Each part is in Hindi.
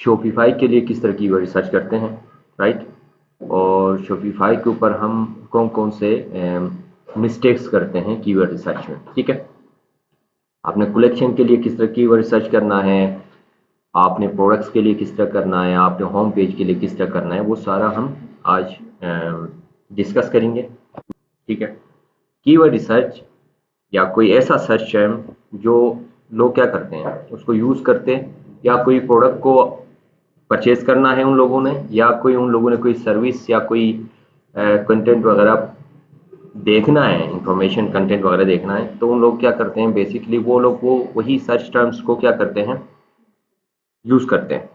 शॉपिफाई के लिए किस तरह कीवर्ड रिसर्च करते हैं, राइट। और शॉपिफाई के ऊपर हम कौन कौन से मिस्टेक्स करते हैं कीवर्ड रिसर्च में, ठीक है। आपने कलेक्शन के लिए किस तरह कीवर्ड रिसर्च करना है, आपने प्रोडक्ट्स के लिए किस तरह करना है, आपने होम पेज के लिए किस तरह करना है, वो सारा हम आज डिस्कस करेंगे, ठीक है। कीवर्ड रिसर्च या कोई ऐसा सर्च टर्म जो लोग क्या करते हैं उसको यूज़ करते हैं, या कोई प्रोडक्ट को परचेज करना है उन लोगों ने, या कोई उन लोगों ने कोई सर्विस या कोई कंटेंट वगैरह देखना है, इंफॉर्मेशन कंटेंट वगैरह देखना है, तो उन लोग क्या करते हैं बेसिकली वो लोग वो वही सर्च टर्म्स को क्या करते हैं, यूज़ करते हैं।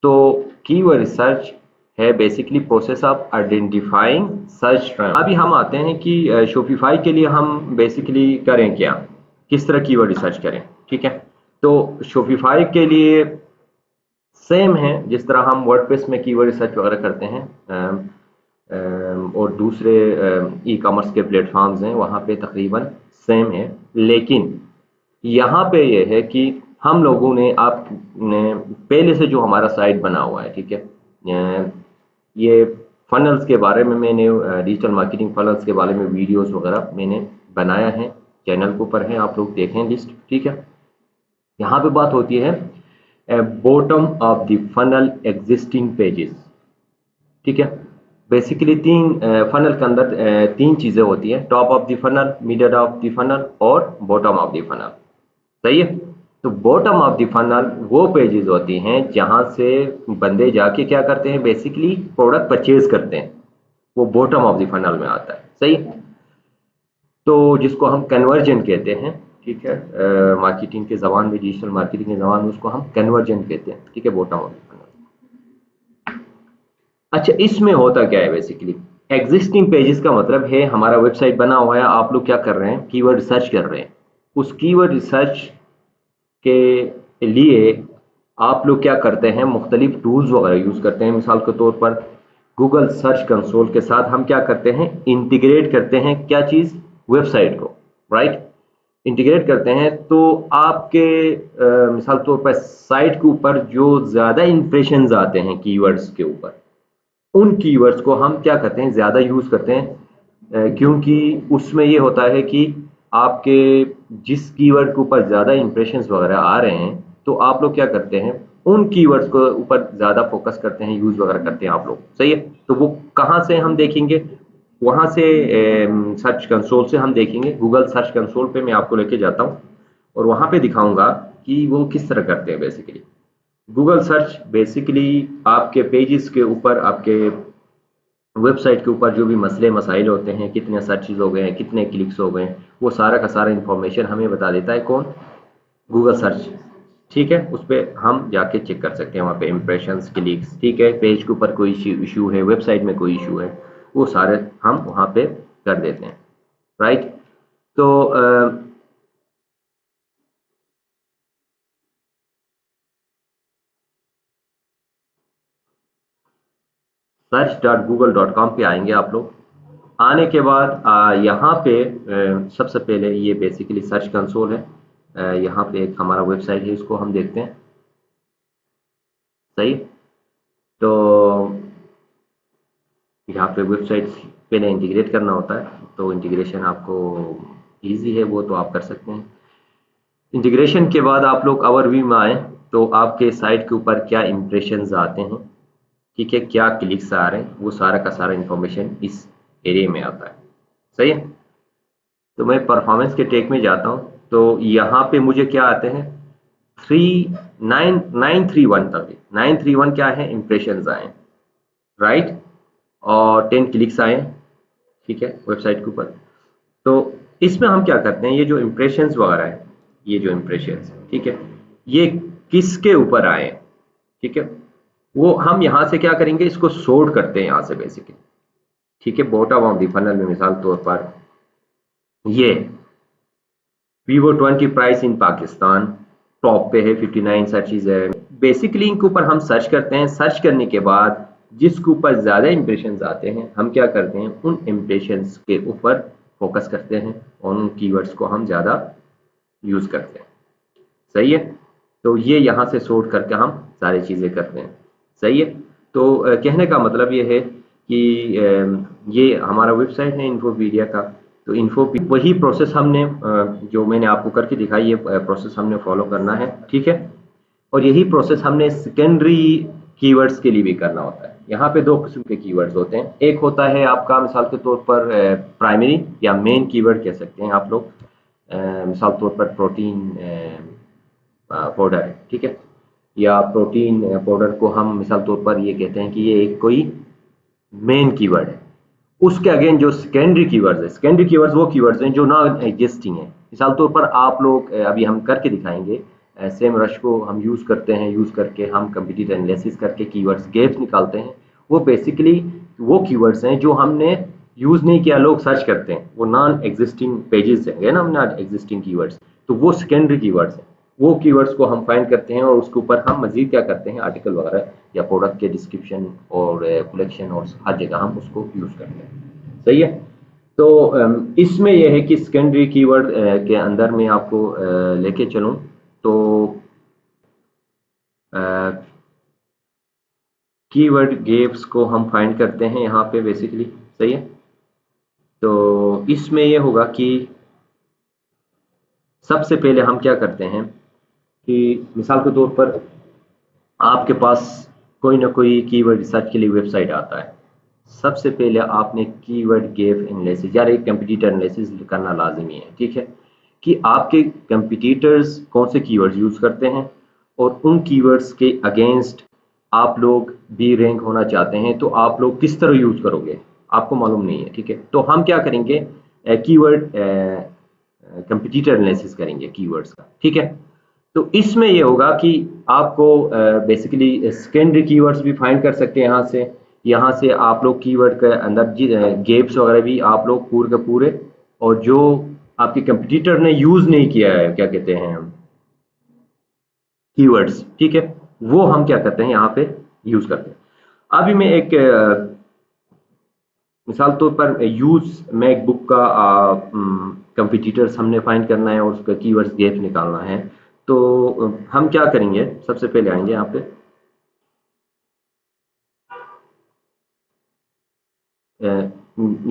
तो कीवर्ड रिसर्च है basically process of identifying search term. अभी हम आते हैं कि शॉपिफाई के लिए हम बेसिकली करें क्या, किस तरह कीवर्ड रिसर्च करें, ठीक है। तो शॉपिफाई के लिए सेम है जिस तरह हम वर्डप्रेस में कीवर्ड रिसर्च वगैरह करते हैं, और दूसरे ई कॉमर्स के प्लेटफॉर्म्स हैं वहाँ पे तकरीबन सेम है। लेकिन यहाँ पे ये है कि हम लोगों ने आपने पहले से जो हमारा साइट बना हुआ है, ठीक है, ये फनल्स के बारे में मैंने डिजिटल मार्केटिंग फनल्स के बारे में वीडियोस वगैरह मैंने बनाया है, चैनल के ऊपर है, आप लोग देखें लिस्ट, ठीक है। यहाँ पे बात होती है bottom of the funnel existing pages, ठीक है। बेसिकली तीन फनल के अंदर तीन चीजें होती हैं, top of the funnel, middle of the funnel और बॉटम ऑफ द फनल, सही है। तो बॉटम ऑफ द फनल वो पेजेस होती हैं जहां से बंदे जाके क्या करते हैं बेसिकली प्रोडक्ट परचेज करते हैं, वो बॉटम ऑफ द फनल में आता है, सही। तो जिसको हम कन्वर्जन कहते हैं, ठीक है, मार्केटिंग के जबान में, डिजिटल मार्केटिंग के जबान में उसको हम कन्वर्जन कहते हैं, ठीक है, बॉटम ऑफ द फनल। अच्छा, इसमें होता क्या है बेसिकली, एग्जिस्टिंग पेजेस का मतलब है हमारा वेबसाइट बना हुआ है, आप लोग क्या कर रहे हैं कीवर्ड रिसर्च कर रहे हैं, उस कीवर्ड रिसर्च के लिए आप लोग क्या करते हैं मुख्तलिफ टूल्स वगैरह यूज़ करते हैं। मिसाल के तौर पर गूगल सर्च कंसोल के साथ हम क्या करते हैं इंटीग्रेट करते हैं, क्या चीज़, वेबसाइट को, राइट, इंटीग्रेट करते हैं। तो आपके मिसाल के तौर पर साइट के ऊपर जो ज़्यादा इंप्रेशंस आते हैं कीवर्ड्स के ऊपर, उन कीवर्ड्स को हम क्या करते हैं ज़्यादा यूज़ करते हैं, क्योंकि उसमें ये होता है कि आपके जिस कीवर्ड के ऊपर ज़्यादा इंप्रेशंस वगैरह आ रहे हैं, तो आप लोग क्या करते हैं उन कीवर्ड्स को ऊपर ज़्यादा फोकस करते हैं, यूज़ वगैरह करते हैं आप लोग, सही है। तो वो कहाँ से हम देखेंगे, वहाँ से सर्च कंसोल से हम देखेंगे। गूगल सर्च कंसोल पे मैं आपको लेके जाता हूँ और वहाँ पे दिखाऊंगा कि वो किस तरह करते हैं बेसिकली। गूगल सर्च बेसिकली आपके पेजेस के ऊपर, आपके वेबसाइट के ऊपर जो भी मसले मसाइल होते हैं, कितने सर्चेज हो गए हैं, कितने क्लिक्स हो गए हैं, वो सारा का सारा इंफॉर्मेशन हमें बता देता है कौन, गूगल सर्च, ठीक है। उस पर हम जाके चेक कर सकते हैं, वहाँ पे इंप्रेशंस, क्लिक्स, ठीक है, पेज के ऊपर कोई इशू है, वेबसाइट में कोई इशू है, वो सारे हम वहाँ पे कर देते हैं, राइट। तो search.google.com पे आएंगे आप लोग। आने के बाद यहाँ पे सबसे पहले ये बेसिकली सर्च कंसोल है, यहाँ पे एक हमारा वेबसाइट है, इसको हम देखते हैं, सही। तो यहाँ पे वेबसाइट पहले इंटीग्रेट करना होता है, तो इंटीग्रेशन आपको इजी है, वो तो आप कर सकते हैं। इंटीग्रेशन के बाद आप लोग ओवरव्यू में आए तो आपके साइट के ऊपर क्या इंप्रेशंस आते हैं, ठीक है, क्या क्लिक्स आ रहे हैं, वो सारा का सारा इंफॉर्मेशन इस एरिया में आता है, सही है। तो मैं परफॉर्मेंस के टेक में जाता हूँ, तो यहाँ पे मुझे क्या आते हैं 931 तक, 931 क्या है इंप्रेशंस आए, राइट, और 10 क्लिक्स आए, ठीक है, वेबसाइट के ऊपर। तो इसमें हम क्या करते हैं, ये जो इंप्रेशंस वगैरह है, ये जो इंप्रेशंस, ठीक है, ये किसके ऊपर आए, ठीक है, वो हम यहाँ से क्या करेंगे, इसको सॉर्ट करते हैं यहाँ से बेसिकली, ठीक है। बॉटम ऑफ द फनल में मिसाल तौर पर ये Vivo 20 price in Pakistan top पे है, 59 सर्चेज है। बेसिकली इनके ऊपर हम सर्च करते हैं, सर्च करने के बाद जिसके ऊपर ज़्यादा इंप्रेशंस आते हैं, हम क्या करते हैं उन इंप्रेशंस के ऊपर फोकस करते हैं और उन कीवर्ड्स को हम ज़्यादा यूज़ करते हैं, सही है। तो ये यहाँ से सोर्ट करके हम सारी चीज़ें करते हैं। सही है। तो कहने का मतलब ये है कि ये हमारा वेबसाइट है इन्फोपीडिया का। तो इन्फो वही प्रोसेस हमने जो मैंने आपको करके दिखाई, ये प्रोसेस हमने फॉलो करना है। ठीक है। और यही प्रोसेस हमने सेकेंडरी कीवर्ड्स के लिए भी करना होता है। यहाँ पे दो किस्म के कीवर्ड्स होते हैं। एक होता है आपका मिसाल के तौर पर प्राइमरी या मेन कीवर्ड कह सकते हैं आप लोग। मिसाल के तौर पर प्रोटीन पाउडर है, ठीक है। या प्रोटीन पाउडर को हम मिसाल तौर पर ये कहते हैं कि ये एक कोई मेन कीवर्ड है। उसके अगेन जो सेकेंडरी कीवर्ड्स है, सेकेंडरी कीवर्ड्स वो कीवर्ड्स हैं जो नॉन एग्जिस्टिंग है। मिसाल तौर पर आप लोग अभी हम करके दिखाएंगे, सेम रश को हम यूज करते हैं, यूज करके हम कंप्यूटर एनालिसिस करके कीवर्ड्स गैप्स निकालते हैं। वो बेसिकली वो कीवर्ड्स हैं जो हमने यूज नहीं किया, लोग सर्च करते हैं, वो नॉन एग्जिस्टिंग पेजेस हैं ना, नॉन एग्जिस्टिंग कीवर्ड्स। तो वो सेकेंडरी कीवर्ड्स हैं। वो कीवर्ड्स को हम फाइंड करते हैं और उसके ऊपर हम मजीद क्या करते हैं, आर्टिकल वगैरह या प्रोडक्ट के डिस्क्रिप्शन और कलेक्शन और हर जगह हम उसको यूज करते हैं। सही है। तो इसमें यह है कि सेकेंडरी कीवर्ड के अंदर मैं आपको लेके चलूं तो कीवर्ड गैप्स को हम फाइंड करते हैं यहाँ पे बेसिकली। सही है। तो इसमें यह होगा कि सबसे पहले हम क्या करते हैं कि मिसाल के तौर पर आपके पास कोई ना कोई कीवर्ड रिसर्च के लिए वेबसाइट आता है। सबसे पहले आपने कीवर्ड गैप एनालिसिस या एक कंपटीटर एनालिसिस करना लाजमी है। ठीक है। कि आपके कंपटीटर्स कौन से कीवर्ड्स यूज करते हैं और उन कीवर्ड्स के अगेंस्ट आप लोग भी रैंक होना चाहते हैं, तो आप लोग किस तरह यूज करोगे, आपको मालूम नहीं है। ठीक है। तो हम क्या करेंगे, कीवर्ड कंपटीटर एनालिसिस करेंगे कीवर्ड्स का। ठीक है। तो इसमें ये होगा कि आपको बेसिकली सेकेंडरी कीवर्ड्स भी फाइंड कर सकते हैं यहाँ से आप लोग कीवर्ड के अंदर गैप्स वगैरह भी आप लोग पूरे के पूरे, और जो आपके कंपटीटर ने यूज नहीं किया है, क्या कहते हैं कीवर्ड्स, ठीक है, वो हम क्या करते हैं यहाँ पे यूज करते हैं। अभी मैं एक मिसाल तौर पर यूज मैकबुक का कंपटीटर्स हमने फाइंड करना है और उसका कीवर्ड्स गैप निकालना है। तो हम क्या करेंगे, सबसे पहले आएंगे यहाँ पे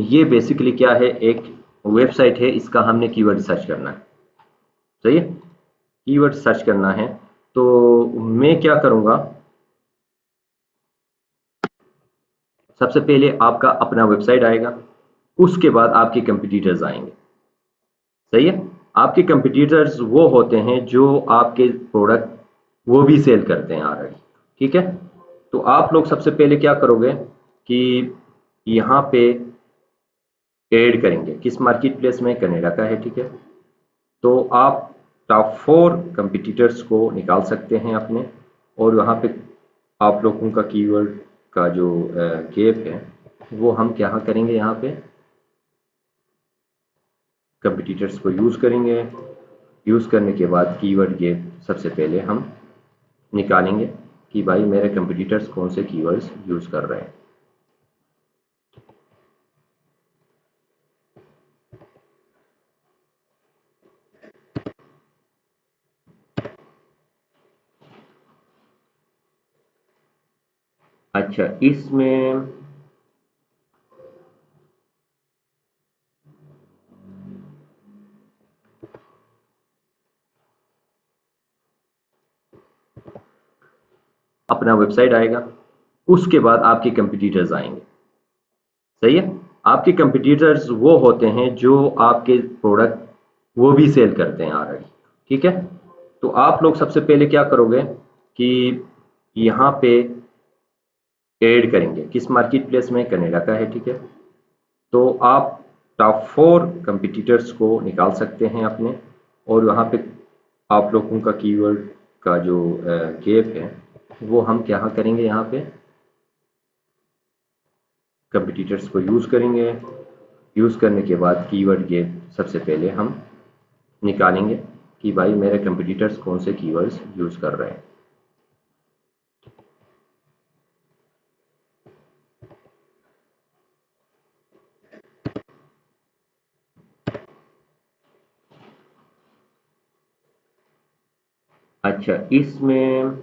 ये बेसिकली क्या है, एक वेबसाइट है, इसका हमने कीवर्ड सर्च करना है। सही है। कीवर्ड सर्च करना है तो मैं क्या करूंगा, सबसे पहले आपका अपना वेबसाइट आएगा, उसके बाद आपके कंपटीटर्स आएंगे। सही है। आपके कंपटीटर्स वो होते हैं जो आपके प्रोडक्ट वो भी सेल करते हैं ऑलरेडी। ठीक है। तो आप लोग सबसे पहले क्या करोगे कि यहाँ पे ऐड करेंगे, किस मार्केट प्लेस में, कनाडा का है। ठीक है। तो आप टॉप 4 कंपटीटर्स को निकाल सकते हैं अपने, और वहाँ पे आप लोगों का कीवर्ड का जो गैप है वो हम क्या करेंगे, यहाँ पे कंपटीटर्स को यूज़ करेंगे। यूज़ करने के बाद कीवर्ड गैप सबसे पहले हम निकालेंगे कि भाई मेरे कंपटीटर्स कौन से कीवर्ड्स यूज़ कर रहे हैं। अच्छा, इसमें अपना वेबसाइट आएगा, उसके बाद आपके कंपटीटर्स आएंगे। सही है। आपके कंपटीटर्स वो होते हैं जो आपके प्रोडक्ट वो भी सेल करते हैं ऑलरेडी। ठीक है। तो आप लोग सबसे पहले क्या करोगे कि यहाँ पे ऐड करेंगे, किस मार्केट प्लेस में, कनाडा का है। ठीक है। तो आप टॉप 4 कंपटीटर्स को निकाल सकते हैं अपने, और वहाँ पे आप लोगों का कीवर्ड का जो गैप है वो हम क्या करेंगे, यहाँ पे कंपटीटर्स को यूज़ करेंगे। यूज़ करने के बाद कीवर्ड गैप सबसे पहले हम निकालेंगे कि भाई मेरे कंपटीटर्स कौन से कीवर्ड्स यूज़ कर रहे हैं। अच्छा, अच्छा, इसमें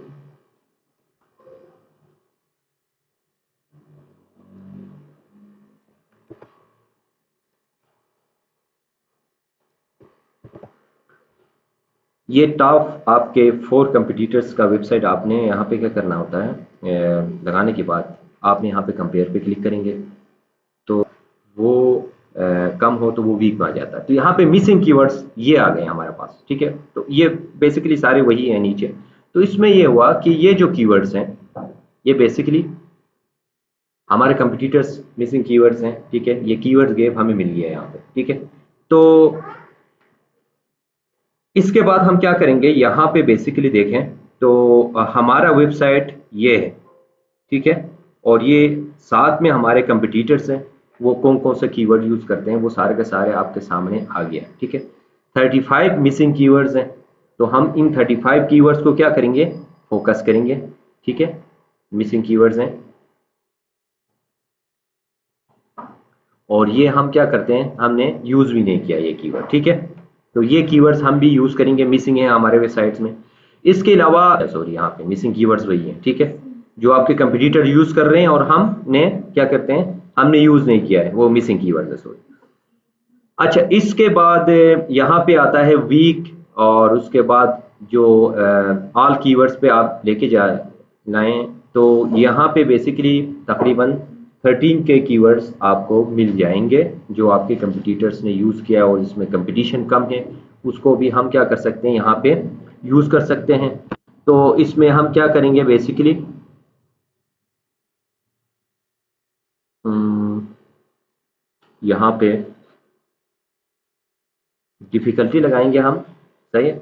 ये टॉप आपके 4 कंपटीटर्स का वेबसाइट आपने यहाँ पे क्या करना होता है, लगाने के बाद आपने यहाँ पे कंपेयर पे क्लिक करेंगे तो वो कम हो तो वो वीक में आ जाता है। तो यहाँ पे मिसिंग कीवर्ड्स ये आ गए हमारे पास, ठीक है। तो ये बेसिकली सारे वही है नीचे। तो इसमें ये हुआ कि ये जो कीवर्ड्स हैं ये बेसिकली हमारे कंपटीटर्स मिसिंग कीवर्ड्स हैं, ठीक है। ये कीवर्ड्स गैप हमें मिल गया है यहाँ पे, ठीक है। तो इसके बाद हम क्या करेंगे, यहाँ पे बेसिकली देखें तो हमारा वेबसाइट ये है, ठीक है। और ये साथ में हमारे कंपटीटर्स हैं, वो कौन कौन से कीवर्ड यूज करते हैं वो सारे के सारे आपके सामने आ गया, ठीक है। 35 मिसिंग कीवर्ड्स हैं, तो हम इन 35 कीवर्ड्स को क्या करेंगे, फोकस करेंगे, ठीक है। मिसिंग कीवर्ड्स हैं और ये हम क्या करते हैं, हमने यूज भी नहीं किया ये कीवर्ड, ठीक है। तो ये कीवर्ड्स हम भी यूज करेंगे, मिसिंग है हमारे वेबसाइट्स में। इसके अलावा सॉरी, यहाँ पे मिसिंग कीवर्ड्स वही है, ठीक है, जो आपके कंपटीटर यूज कर रहे हैं और हमने क्या करते हैं, हमने यूज नहीं किया है, वो मिसिंग कीवर्ड है, सॉरी। अच्छा, इसके बाद यहाँ पे आता है वीक, और उसके बाद जो ऑल कीवर्ड्स पे आप लेके जा लाएं, तो यहाँ पे बेसिकली तकरीबन 13 के कीवर्ड्स आपको मिल जाएंगे जो आपके कंपटीटर्स ने यूज किया और जिसमें कंपटीशन कम है, उसको भी हम क्या कर सकते हैं, यहाँ पे यूज कर सकते हैं। तो इसमें हम क्या करेंगे बेसिकली, यहाँ पे डिफिकल्टी लगाएंगे हम, सही है,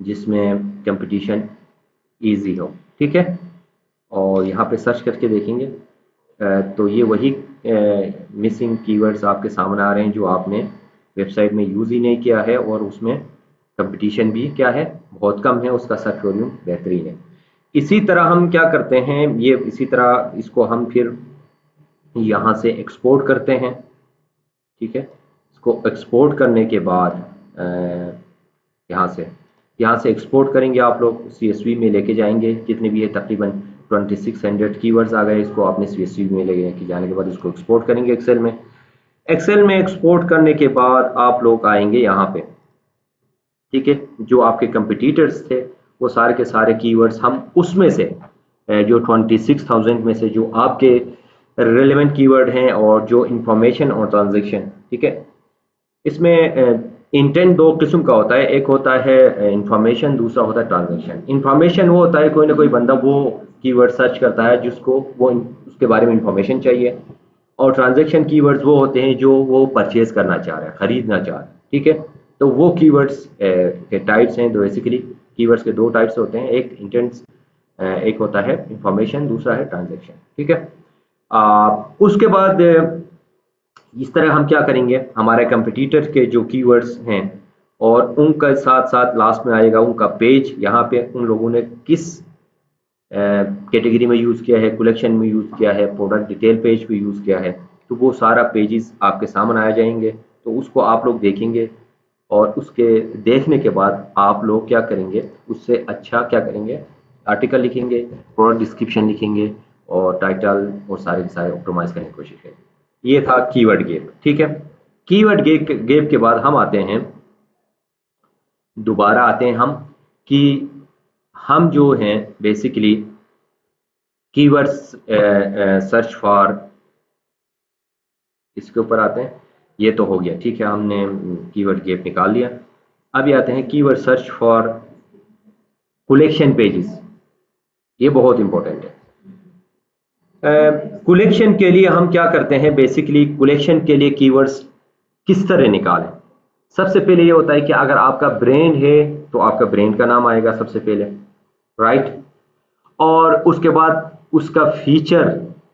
जिसमें कंपटीशन इजी हो, ठीक है। और यहाँ पे सर्च करके देखेंगे तो ये वही मिसिंग कीवर्ड्स आपके सामने आ रहे हैं जो आपने वेबसाइट में यूज ही नहीं किया है, और उसमें कंपटीशन भी क्या है, बहुत कम है, उसका सर्च वॉल्यूम बेहतरीन है। इसी तरह हम क्या करते हैं, ये इसी तरह इसको हम फिर यहाँ से एक्सपोर्ट करते हैं, ठीक है। इसको एक्सपोर्ट करने के बाद यहाँ से एक्सपोर्ट करेंगे, आप लोग CSV में लेके जाएंगे, जितने भी है तकरीबन 2600 कीवर्ड्स आ गए, इसको आपने CSV में लेके जाने के बाद इसको एक्सपोर्ट करेंगे एक्सेल में। एक्सेल में एक्सपोर्ट करने के बाद आप लोग आएंगे यहाँ पे, ठीक है। जो आपके कंपटीटर्स थे वो सारे के सारे कीवर्ड्स हम उसमें से जो 26,000 में से जो आपके रिलेवेंट कीवर्ड हैं और जो इंफॉर्मेशन और ट्रांजेक्शन, ठीक है। इसमें इंटेंट 2 किस्म का होता है, एक होता है इंफॉर्मेशन, दूसरा होता है ट्रांजेक्शन। इंफॉर्मेशन वो होता है कोई ना कोई बंदा वो कीवर्ड सर्च करता है जिसको वो उसके बारे में इंफॉर्मेशन चाहिए, और ट्रांजेक्शन कीवर्ड्स वो होते हैं जो वो परचेज करना चाह रहा है, खरीदना चाह रहा है, ठीक है। तो वो कीवर्ड्स के टाइप्स हैं, तो बेसिकली कीवर्ड्स के 2 टाइप्स होते हैं, एक इंटेंट्स, एक होता है इंफॉर्मेशन, दूसरा है ट्रांजेक्शन, ठीक है। उसके बाद इस तरह हम क्या करेंगे, हमारे कंपटीटर के जो कीवर्ड्स हैं और उनका साथ साथ लास्ट में आएगा उनका पेज, यहाँ पे उन लोगों ने किस कैटेगरी में यूज़ किया है, कलेक्शन में यूज़ किया है, प्रोडक्ट डिटेल पेज पे यूज़ किया है, तो वो सारा पेजेस आपके सामने आ जाएंगे। तो उसको आप लोग देखेंगे और उसके देखने के बाद आप लोग क्या करेंगे, उससे अच्छा क्या करेंगे, आर्टिकल लिखेंगे, प्रोडक्ट डिस्क्रिप्शन लिखेंगे और टाइटल और सारे के सारे ऑप्टिमाइज करने की कोशिश करेंगे। ये था कीवर्ड गैप, ठीक है। कीवर्ड गैप के बाद हम आते हैं, दोबारा आते हैं हम कि हम जो हैं बेसिकली कीवर्ड्स सर्च फॉर, इसके ऊपर आते हैं। ये तो हो गया, ठीक है, हमने कीवर्ड गैप निकाल लिया। अब ये आते हैं keyword search for collection pages, ये बहुत इंपॉर्टेंट है। कलेक्शन के लिए हम क्या करते हैं, बेसिकली कलेक्शन के लिए कीवर्ड्स किस तरह निकालें। सबसे पहले ये होता है कि अगर आपका ब्रांड है तो आपका ब्रांड का नाम आएगा सबसे पहले, राइट। और उसके बाद उसका फीचर,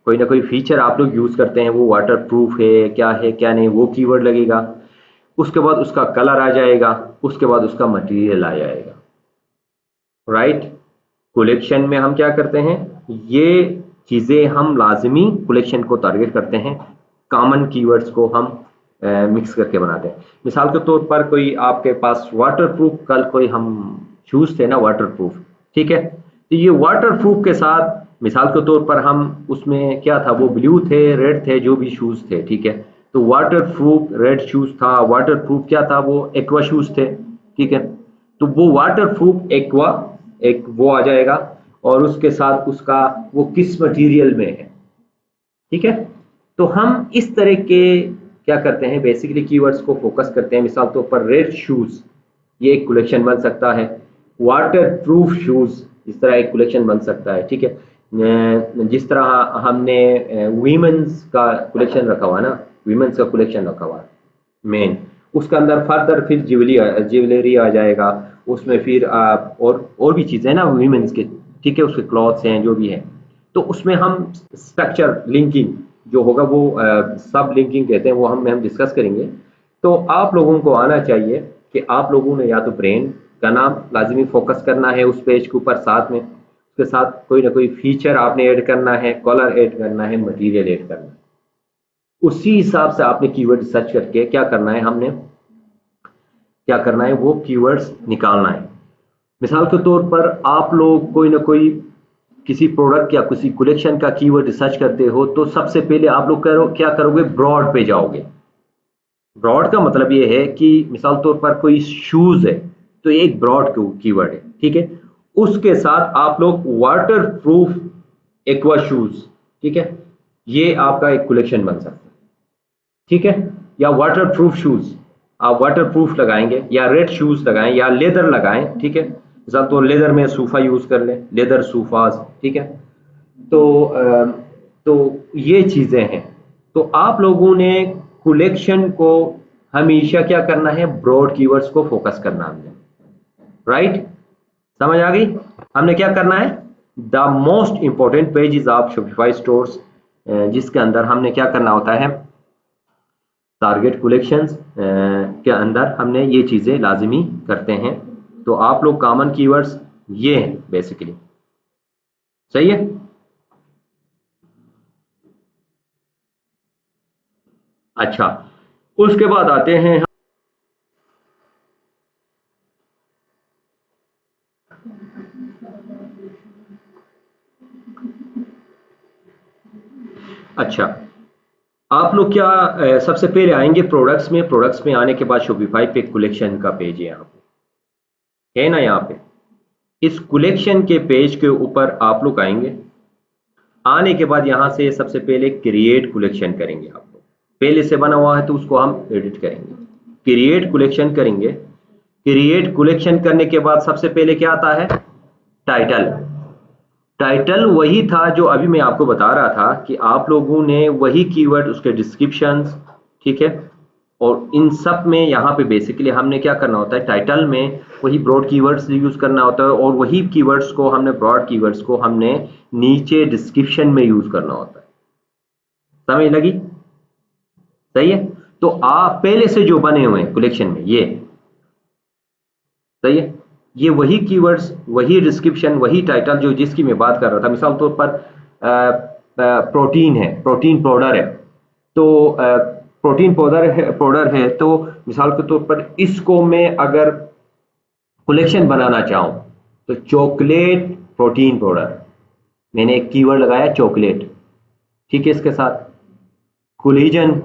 कोई ना कोई फीचर आप लोग यूज करते हैं, वो वाटर प्रूफ है क्या नहीं, वो कीवर्ड लगेगा। उसके बाद उसका कलर आ जाएगा, उसके बाद उसका मटेरियल आ जाएगा, राइट। कलेक्शन में हम क्या करते हैं, ये चीजें हम लाजमी कलेक्शन को टारगेट करते हैं, कॉमन कीवर्ड्स को हम मिक्स करके बनाते हैं। मिसाल के तौर पर कोई आपके पास वाटर प्रूफ, कल कोई हम शूज थे ना वाटरप्रूफ, ठीक है। तो ये वाटरप्रूफ के साथ मिसाल के तौर पर हम उसमें क्या था, वो ब्लू थे, रेड थे, जो भी शूज थे, ठीक है। तो वाटरप्रूफ रेड शूज था, वाटरप्रूफ क्या था, वो एक्वा शूज थे, ठीक है। तो वो वाटरप्रूफ एक्वा एक वो आ जाएगा, और उसके साथ उसका वो किस मटेरियल में है, ठीक है। तो हम इस तरह के क्या करते हैं, बेसिकली कीवर्ड्स को फोकस करते हैं। मिसाल तौर पर रेड शूज, ये एक कलेक्शन बन सकता है। वाटर प्रूफ शूज, इस तरह एक कलेक्शन बन सकता है, ठीक है। जिस तरह हमने वीमेंस का कलेक्शन रखा हुआ ना, वीमेंस का कलेक्शन रखा हुआ मेन, उसके अंदर फर्दर फिर ज्वेलरी आ जाएगा, उसमें फिर और भी चीजें हैं ना वीमेंस के, ठीक है, उसके क्लॉथ्स हैं, जो भी है। तो उसमें हम स्ट्रक्चर लिंकिंग जो होगा वो सब लिंकिंग कहते हैं, वो हम डिस्कस करेंगे। तो आप लोगों को आना चाहिए कि आप लोगों ने या तो ब्रेन का नाम लाजमी फोकस करना है उस पेज के ऊपर, साथ में उसके साथ कोई ना कोई फीचर आपने ऐड करना है, कलर ऐड करना है, मटेरियल ऐड करना है। उसी हिसाब से आपने कीवर्ड सर्च करके क्या करना है, हमने क्या करना है, वो कीवर्ड्स निकालना है। मिसाल के तौर पर आप लोग कोई ना कोई किसी प्रोडक्ट या किसी कलेक्शन का कीवर्ड रिसर्च करते हो, तो सबसे पहले आप लोग क्या करोगे, ब्रॉड पे जाओगे। ब्रॉड का मतलब ये है कि मिसाल तौर पर कोई शूज है, तो ये एक ब्रॉड कीवर्ड है, ठीक है। उसके साथ आप लोग वाटर प्रूफ एक्वा शूज, ठीक है, ये आपका एक कलेक्शन बन सकता है, ठीक है। या वाटर प्रूफ शूज, आप वाटर प्रूफ लगाएंगे, या रेड शूज लगाएं, या लेदर लगाएं, ठीक है। मिसाल तो लेदर में सूफा यूज कर लें, लेदर सूफाज, ठीक है। तो तो ये चीजें हैं। तो आप लोगों ने कलेक्शन को हमेशा क्या करना है, ब्रॉड कीवर्ड्स को फोकस करना हमने, राइट। समझ आ गई। हमने क्या करना है, the most important page is of Shopify stores, जिसके अंदर हमने क्या करना होता है, टारगेट कलेक्शंस के अंदर हमने ये चीजें लाजमी करते हैं। तो आप लोग कॉमन कीवर्ड्स ये हैं बेसिकली, सही है। अच्छा, उसके बाद आते हैं, अच्छा आप लोग क्या सबसे पहले आएंगे प्रोडक्ट्स में, प्रोडक्ट्स में आने के बाद शॉपिफाई पे कलेक्शन का पेज है, यहाँ पे है ना, यहाँ पे इस कलेक्शन के पेज के ऊपर आप लोग आएंगे। आने के बाद यहाँ से सबसे पहले क्रिएट कलेक्शन करेंगे। आप लोग पहले से बना हुआ है तो उसको हम एडिट करेंगे, क्रिएट कलेक्शन करेंगे। क्रिएट कलेक्शन करने के बाद सबसे पहले क्या आता है, टाइटल। टाइटल वही था जो अभी मैं आपको बता रहा था कि आप लोगों ने वही कीवर्ड, उसके डिस्क्रिप्शंस, ठीक है, और इन सब में यहाँ पे बेसिकली हमने क्या करना होता है, टाइटल में वही ब्रॉड कीवर्ड्स यूज करना होता है, और वही कीवर्ड्स को हमने, ब्रॉड कीवर्ड्स को हमने नीचे डिस्क्रिप्शन में यूज करना होता है। समझ लगी, सही है। तो आप पहले से जो बने हुए हैं कलेक्शन में, ये सही है, ये वही कीवर्ड्स, वही डिस्क्रिप्शन, वही टाइटल जो जिसकी मैं बात कर रहा था। मिसाल तौर पर प्रोटीन है, प्रोटीन पाउडर है, तो प्रोटीन पाउडर है, तो मिसाल के तौर पर इसको मैं अगर कलेक्शन बनाना चाहूं, तो चॉकलेट प्रोटीन पाउडर, मैंने एक कीवर्ड लगाया चॉकलेट, ठीक है। इसके साथ कोलिजन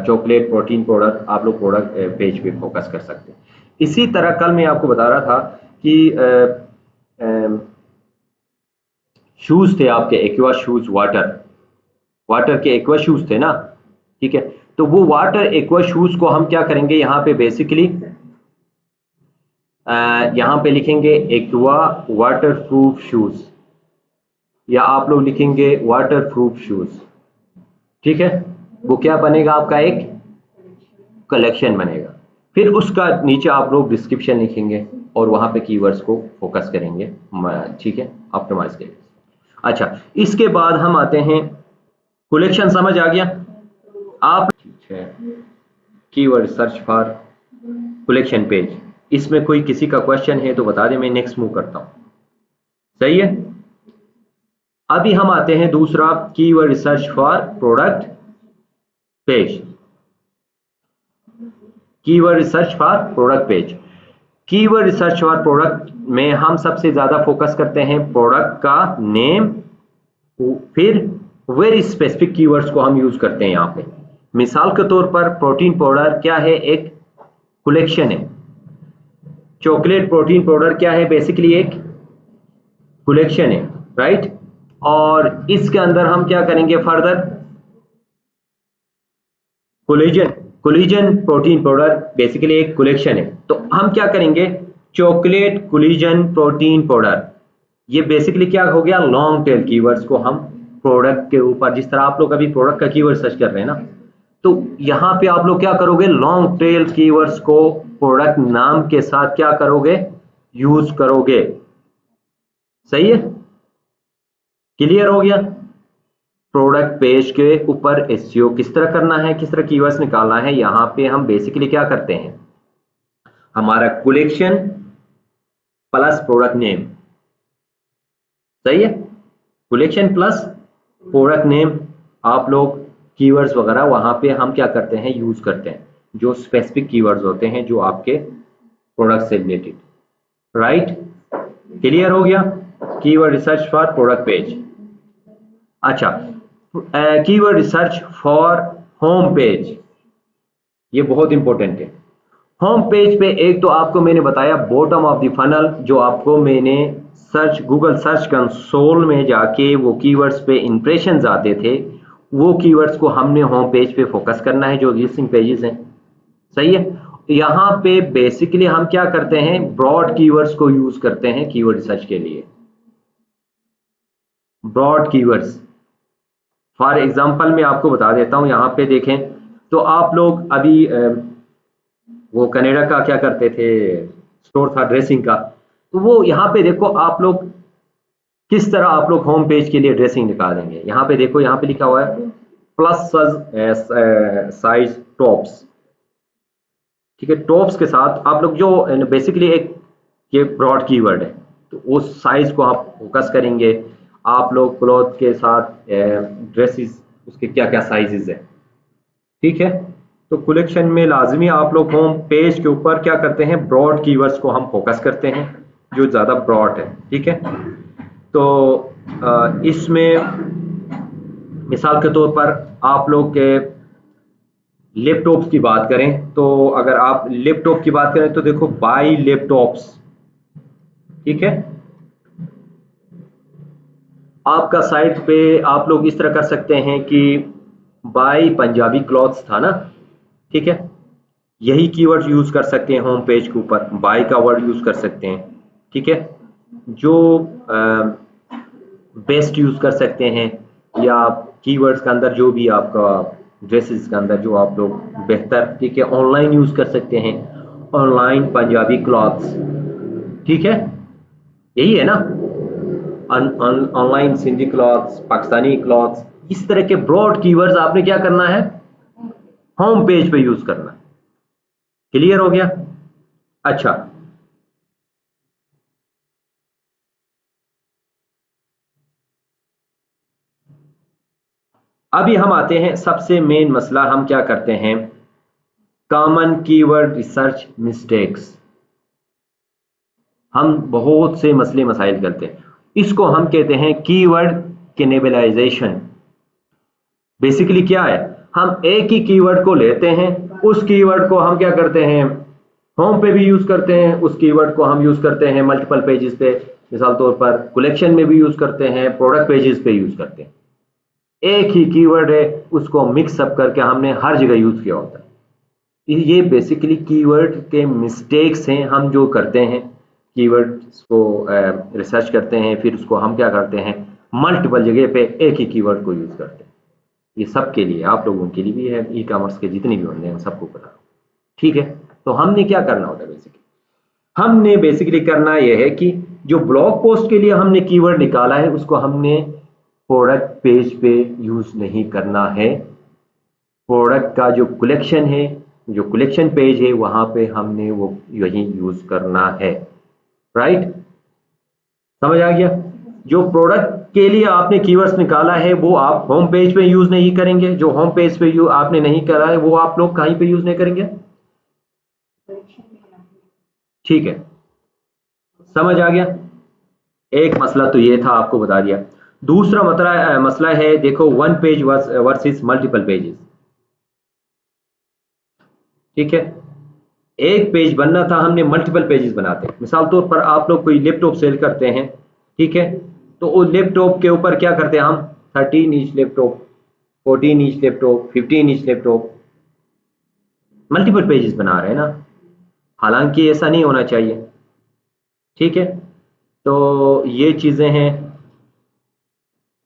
चॉकलेट प्रोटीन पाउडर, आप लोग प्रोडक्ट पेज पे फोकस कर सकते हैं। इसी तरह कल मैं आपको बता रहा था कि शूज थे आपके एक्वा शूज, वाटर वाटर के एक्वा शूज थे ना, ठीक है। तो वो वाटर एक्वा शूज को हम क्या करेंगे, यहाँ पे बेसिकली यहाँ पे लिखेंगे एक्वा वाटर प्रूफ शूज, या आप लोग लिखेंगे वाटर प्रूफ शूज, ठीक है। वो क्या बनेगा, आपका एक कलेक्शन बनेगा। फिर उसका नीचे आप लोग डिस्क्रिप्शन लिखेंगे और वहां पे कीवर्ड्स को फोकस करेंगे, ठीक है, ऑप्टिमाइज के लिए। अच्छा, इसके बाद हम आते हैं, कलेक्शन समझ आ गया आप, ठीक है। Keyword search for collection page, इसमें कोई किसी का क्वेश्चन है तो बता दें, मैं नेक्स्ट मूव करता हूं, सही है। अभी हम आते हैं दूसरा, keyword search for product page, keyword search for product page. Keyword research for product में हम सबसे ज्यादा फोकस करते हैं प्रोडक्ट का नेम, फिर वेरी स्पेसिफिक कीवर्ड्स को हम यूज करते हैं यहाँ पे। मिसाल के तौर पर प्रोटीन पाउडर क्या है, एक कलेक्शन है। चॉकलेट प्रोटीन पाउडर क्या है, बेसिकली एक कलेक्शन है, राइट। और इसके अंदर हम क्या करेंगे further, collagen, collagen protein powder basically एक कलेक्शन है, तो हम क्या करेंगे, चॉकलेट कोलेजन प्रोटीन पाउडर। ये बेसिकली क्या हो गया, लॉन्ग टेल कीवर्ड्स को हम प्रोडक्ट के ऊपर, जिस तरह आप लोग अभी प्रोडक्ट का कीवर्ड सर्च कर रहे हैं ना, तो यहां पे आप लोग क्या करोगे, लॉन्ग टेल कीवर्ड्स को प्रोडक्ट नाम के साथ क्या करोगे, यूज करोगे। सही है, क्लियर हो गया। प्रोडक्ट पेज के ऊपर एसईओ किस तरह करना है, किस तरह कीवर्ड्स निकालना है, यहां पे हम बेसिकली क्या करते हैं, हमारा कलेक्शन प्लस प्रोडक्ट नेम। सही है, कलेक्शन प्लस प्रोडक्ट नेम, आप लोग कीवर्ड्स वगैरह वहां पे हम क्या करते हैं, यूज करते हैं, जो स्पेसिफिक कीवर्ड्स होते हैं जो आपके प्रोडक्ट से रिलेटेड, राइट। क्लियर हो गया, keyword research for product page. अच्छा, keyword research for home page, ये बहुत इंपॉर्टेंट है। होम पेज पे एक तो आपको मैंने बताया बॉटम ऑफ द फनल, जो आपको मैंने सर्च गूगल सर्च कंसोल में जाके वो कीवर्ड्स पे इंप्रेशंस आते थे, वो कीवर्ड्स को हमने होम पेज पे फोकस करना है जो लिस्टिंग पेजेस हैं। सही है, यहाँ पे बेसिकली हम क्या करते हैं, ब्रॉड कीवर्ड्स को यूज करते हैं कीवर्ड रिसर्च के लिए। ब्रॉड कीवर्ड्स, फॉर एग्जांपल मैं आपको बता देता हूं, यहाँ पे देखें तो आप लोग अभी वो कनाडा का क्या करते थे, स्टोर था ड्रेसिंग का, तो वो यहाँ पे देखो आप लोग किस तरह आप लोग होम पेज के लिए ड्रेसिंग निकालेंगे। यहाँ पे देखो, यहाँ पे लिखा हुआ है प्लस साइज टॉप्स, ठीक है। टॉप्स के साथ आप लोग जो बेसिकली एक ये ब्रॉड कीवर्ड है, तो उस साइज को आप फोकस करेंगे। आप लोग क्लॉथ के साथ ड्रेसेस, उसके क्या क्या साइजेस है, ठीक है। तो कलेक्शन में लाजमी आप लोग होम पेज के ऊपर क्या करते हैं, ब्रॉड कीवर्ड्स को हम फोकस करते हैं जो ज्यादा ब्रॉड है, ठीक है। तो इसमें मिसाल के तौर पर आप लोग के लैपटॉप्स की बात करें, तो अगर आप लैपटॉप की बात करें तो देखो बाई लैपटॉप्स, ठीक है। आपका साइट पे आप लोग इस तरह कर सकते हैं कि बाई पंजाबी क्लॉथ्स था ना, ठीक है, यही कीवर्ड यूज कर सकते हैं होम पेज के ऊपर, बाई का वर्ड यूज कर सकते हैं, ठीक है। जो बेस्ट यूज कर सकते हैं, या कीवर्ड्स के अंदर जो भी आपका ड्रेसेस के अंदर जो आप लोग बेहतर, ठीक है, ऑनलाइन यूज कर सकते हैं, ऑनलाइन पंजाबी क्लॉथ्स, ठीक है, यही है ना, online Sindhi clothes, Pakistani clothes, इस तरह के ब्रॉड कीवर्ड्स आपने क्या करना है, होम पेज पे यूज करना है। क्लियर हो गया। अच्छा, अभी हम आते हैं सबसे मेन मसला, हम क्या करते हैं, कॉमन कीवर्ड रिसर्च मिस्टेक्स। हम बहुत से मसले मसाइल करते हैं, इसको हम कहते हैं कीवर्ड कैनिबलाइजेशन। बेसिकली क्या है, हम एक ही कीवर्ड को लेते हैं, उस कीवर्ड को हम क्या करते हैं, होम पे भी यूज करते हैं, उस कीवर्ड को हम यूज करते हैं मल्टीपल पेजेस पे, मिसाल तौर पर कलेक्शन में भी यूज करते हैं, प्रोडक्ट पेजेस पे यूज करते हैं। एक ही कीवर्ड है, उसको मिक्स अप करके हमने हर जगह यूज किया होता है। ये बेसिकली कीवर्ड के मिस्टेक्स हैं हम जो करते हैं, कीवर्ड्स को रिसर्च करते हैं, फिर उसको हम क्या करते हैं, मल्टीपल जगह पे एक ही कीवर्ड को यूज करते हैं। ये सबके लिए, आप लोगों के लिए भी है, ई कॉमर्स के जितने भी होंगे सबको पता, ठीक है। तो हमने क्या करना होता है, बेसिकली हमने बेसिकली करना यह है कि जो ब्लॉग पोस्ट के लिए हमने कीवर्ड निकाला है, उसको हमने प्रोडक्ट पेज पे यूज नहीं करना है। प्रोडक्ट का जो कलेक्शन है, जो कलेक्शन पेज है, वहां पे हमने वो यही यूज करना है, राइट। समझ आ गया। जो प्रोडक्ट के लिए आपने कीवर्ड्स निकाला है वो आप होम पेज पे यूज नहीं करेंगे, जो होम पेज पे आपने नहीं करा है वो आप लोग कहीं पे यूज नहीं करेंगे, ठीक है, समझ आ गया। एक मसला तो ये था, आपको बता दिया। दूसरा मसला है, देखो, one page versus multiple pages. ठीक है, एक पेज बनना था, हमने मल्टीपल पेजेस बनाते हैं। मिसाल तौर पर आप लोग कोई लैपटॉप सेल करते हैं, ठीक है, तो वो लैपटॉप के ऊपर क्या करते हैं हम, 13 inch laptop, 14 inch laptop, 15 inch laptop, multiple pages बना रहे हैं ना। हालांकि ऐसा नहीं होना चाहिए। ठीक है, तो ये चीजें हैं,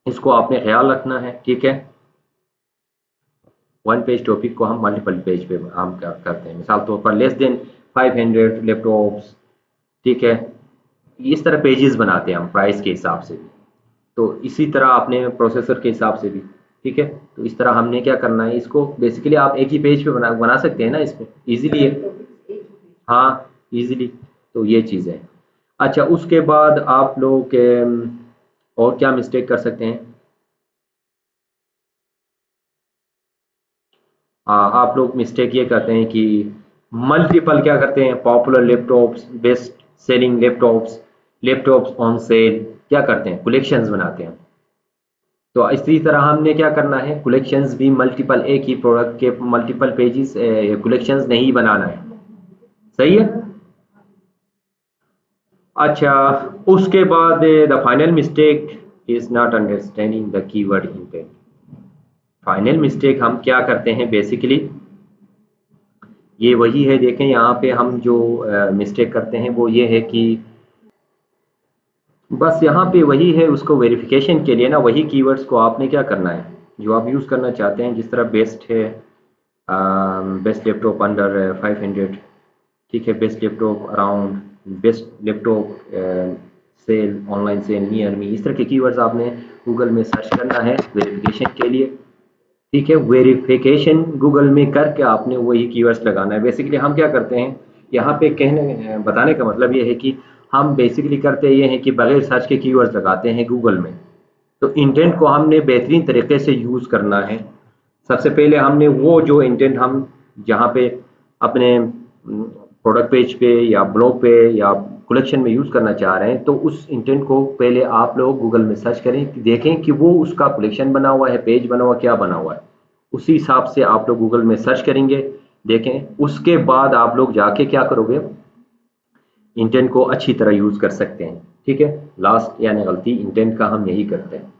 इसको आपने ख्याल रखना है। ठीक है, वन पेज टॉपिक को हम मल्टीपल पेज पे हम क्या करते हैं, मिसाल तौर पर लेस देन 500 लैपटॉप्स। ठीक है, इस तरह पेजेस बनाते हैं हम प्राइस के हिसाब से भी। तो इसी तरह आपने प्रोसेसर के हिसाब से भी। ठीक है, तो इस तरह हमने क्या करना है, इसको बेसिकली आप एक ही पेज पे बना सकते हैं ना, इसमें इजीली है। हाँ, इजीली। तो ये चीज़ है। अच्छा, उसके बाद आप लोग और क्या मिस्टेक कर सकते हैं, आप लोग मिस्टेक ये करते हैं कि मल्टीपल क्या करते हैं, popular laptops, best selling laptops, laptops on sale, क्या करते हैं, कलेक्शंस बनाते हैं। तो इसी तरह हमने क्या करना है, कलेक्शंस भी मल्टीपल, एक ही प्रोडक्ट के मल्टीपल पेजेस कलेक्शंस नहीं बनाना है। सही है। अच्छा, उसके बाद the final mistake is not understanding the keyword intent. Final mistake हम क्या करते हैं बेसिकली, ये वही है, देखें यहाँ पे हम जो मिस्टेक करते हैं वो ये है कि बस यहाँ पे वही है, उसको वेरिफिकेशन के लिए ना, वही कीवर्ड्स को आपने क्या करना है, जो आप यूज़ करना चाहते हैं। जिस तरह बेस्ट है, बेस्ट लैपटॉप अंडर 500। ठीक है, best laptop around, best laptop sale, online sale near me, इस तरह के कीवर्ड्स आपने गूगल में सर्च करना है वेरिफिकेशन के लिए। ठीक है, वेरिफिकेशन गूगल में करके आपने वही कीवर्ड्स लगाना है। बेसिकली हम क्या करते हैं, यहाँ पे कहने बताने का मतलब ये है कि हम बेसिकली करते ये हैं कि बगैर सर्च के कीवर्ड्स लगाते हैं गूगल में। तो इंटेंट को हमने बेहतरीन तरीके से यूज़ करना है। सबसे पहले हमने वो जो इंटेंट हम जहाँ पे अपने प्रोडक्ट पेज पे या ब्लॉग पे या कलेक्शन में यूज़ करना चाह रहे हैं, तो उस इंटेंट को पहले आप लोग गूगल में सर्च करें कि देखें कि वो उसका कलेक्शन बना हुआ है, पेज बना हुआ, क्या बना हुआ है। उसी हिसाब से आप लोग गूगल में सर्च करेंगे, देखें, उसके बाद आप लोग जाके क्या करोगे, इंटेंट को अच्छी तरह यूज़ कर सकते हैं। ठीक है, लास्ट यानी गलती इंटेंट का हम यही करते हैं।